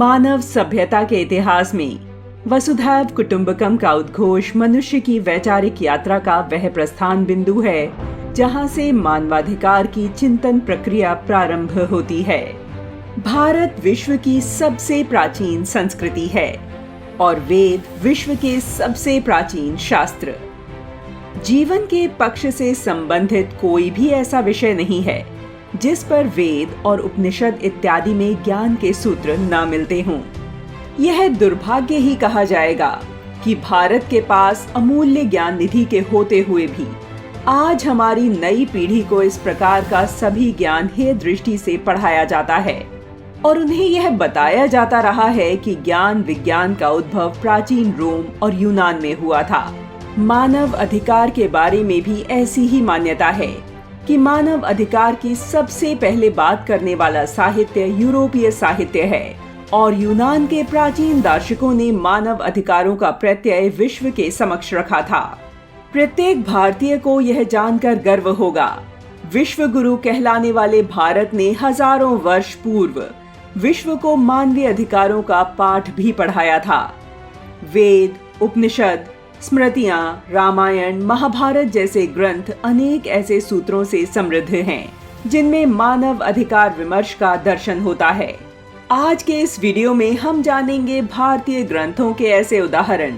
मानव सभ्यता के इतिहास में वसुधैव कुटुंबकम का उद्घोष मनुष्य की वैचारिक यात्रा का वह प्रस्थान बिंदु है जहां से मानवाधिकार की चिंतन प्रक्रिया प्रारंभ होती है। भारत विश्व की सबसे प्राचीन संस्कृति है और वेद विश्व के सबसे प्राचीन शास्त्र। जीवन के पक्ष से संबंधित कोई भी ऐसा विषय नहीं है जिस पर वेद और उपनिषद इत्यादि में ज्ञान के सूत्र न मिलते हों। यह दुर्भाग्य ही कहा जाएगा कि भारत के पास अमूल्य ज्ञान निधि के होते हुए भी आज हमारी नई पीढ़ी को इस प्रकार का सभी ज्ञान हेय दृष्टि से पढ़ाया जाता है और उन्हें यह बताया जाता रहा है कि ज्ञान विज्ञान का उद्भव प्राचीन रोम और यूनान में हुआ था। मानव अधिकार के बारे में भी ऐसी ही मान्यता है कि मानव अधिकार की सबसे पहले बात करने वाला साहित्य यूरोपीय साहित्य है और यूनान के प्राचीन दार्शनिकों ने मानव अधिकारों का प्रत्यय विश्व के समक्ष रखा था। प्रत्येक भारतीय को यह जानकर गर्व होगा, विश्व गुरु कहलाने वाले भारत ने हजारों वर्ष पूर्व विश्व को मानवीय अधिकारों का पाठ भी पढ़ाया था। वेद, उपनिषद, स्मृतियां, रामायण, महाभारत जैसे ग्रंथ अनेक ऐसे सूत्रों से समृद्ध हैं जिनमें मानव अधिकार विमर्श का दर्शन होता है। आज के इस वीडियो में हम जानेंगे भारतीय ग्रंथों के ऐसे उदाहरण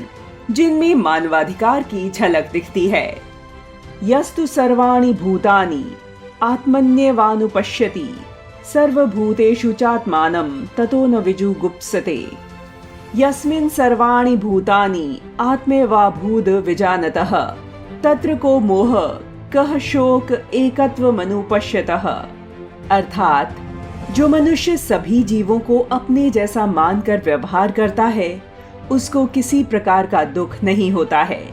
जिनमें मानवाधिकार की झलक दिखती है। यस्तु सर्वाणि भूतानि आत्मन्येवानुपश्यति सर्वभूतेषु चात्मानं ततो न विजुगुप्सते। यस्मिन् सर्वाणि भूतानि आत्मेवाभूद विजानतः तत्र को मोह कः शोक एकत्वमनुपश्यतः। अर्थात जो मनुष्य सभी जीवों को अपने जैसा मानकर व्यवहार करता है उसको किसी प्रकार का दुख नहीं होता है।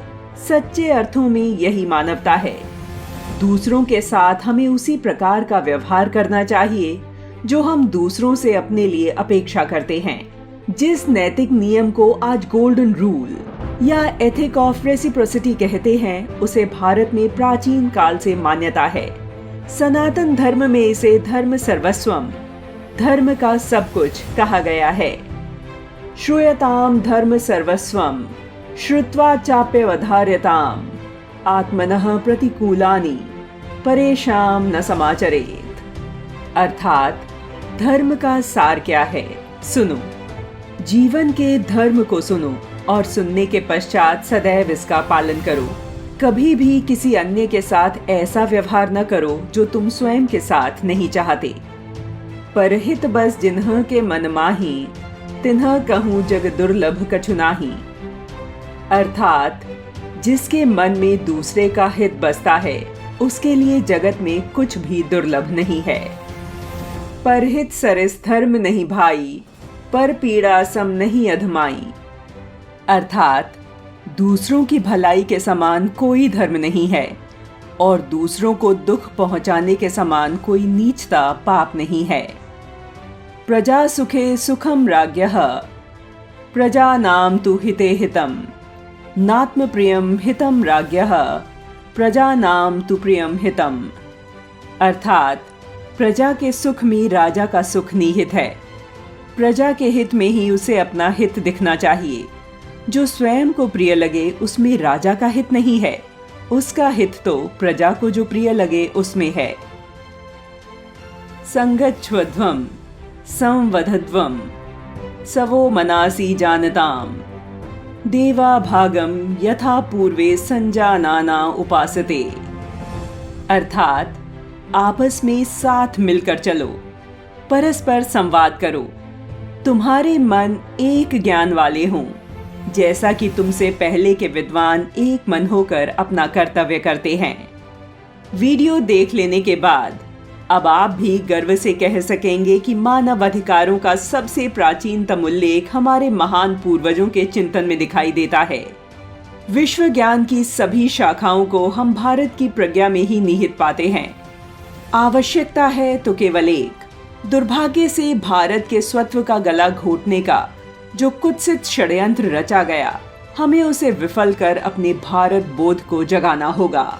सच्चे अर्थों में यही मानवता है। दूसरों के साथ हमें उसी प्रकार का व्यवहार करना चाहिए जो हम दूसरों से अपने लिए अपेक्षा करते हैं। जिस नैतिक नियम को आज गोल्डन रूल या एथिक ऑफ रेसिप्रोसिटी कहते हैं उसे भारत में प्राचीन काल से मान्यता है। सनातन धर्म में इसे धर्म सर्वस्वम, धर्म का सब कुछ कहा गया है। श्रूयताम धर्म सर्वस्वम श्रुत्वा चाप्यवधार्यताम आत्मनः प्रतिकूलानि परेशान न समाचरेत। अर्थात धर्म का सार क्या है, सुनो। जीवन के धर्म को सुनो और सुनने के पश्चात सदैव इसका पालन करो। कभी भी किसी अन्य के साथ ऐसा व्यवहार न करो जो तुम स्वयं के साथ नहीं चाहते। परहित बस जिन्ह के मन माही तिन्ह कहूँ जग दुर्लभ कछु नाही। अर्थात जिसके मन में दूसरे का हित बसता है उसके लिए जगत में कुछ भी दुर्लभ नहीं है। परहित सरिस धर्म नहीं भाई, पर पीड़ा सम नहीं अधमाई। अर्थात दूसरों की भलाई के समान कोई धर्म नहीं है और दूसरों को दुख पहुंचाने के समान कोई नीचता पाप नहीं है। प्रजा सुखे सुखम राज्ञः प्रजानां तु हिते हितम नात्म प्रियम हितम राज्ञः प्रजानां तु प्रियम हितम। अर्थात प्रजा के सुख में राजा का सुख निहित है। प्रजा के हित में ही उसे अपना हित दिखना चाहिए। जो स्वयं को प्रिय लगे उसमें राजा का हित नहीं है, उसका हित तो प्रजा को जो प्रिय लगे उसमें है। संगच्छध्वम संवधध्वम सवो मनासी जानताम देवा भागम यथा पूर्वे संजानाना उपासते। अर्थात आपस में साथ मिलकर चलो, परस्पर संवाद करो, तुम्हारे मन एक ज्ञान वाले हों, जैसा कि तुमसे पहले के विद्वान एक मन होकर अपना कर्तव्य करते हैं। वीडियो देख लेने के बाद अब आप भी गर्व से कह सकेंगे कि मानव अधिकारों का सबसे प्राचीनतम उल्लेख हमारे महान पूर्वजों के चिंतन में दिखाई देता है। विश्व ज्ञान की सभी शाखाओं को हम भारत की प्रज्ञा में ही निहित पाते हैं। आवश्यकता है तो केवल एक, दुर्भाग्य से भारत के स्वत्व का गला घोटने का जो कुत्सित षड्यंत्र रचा गया, हमें उसे विफल कर अपने भारत बोध को जगाना होगा।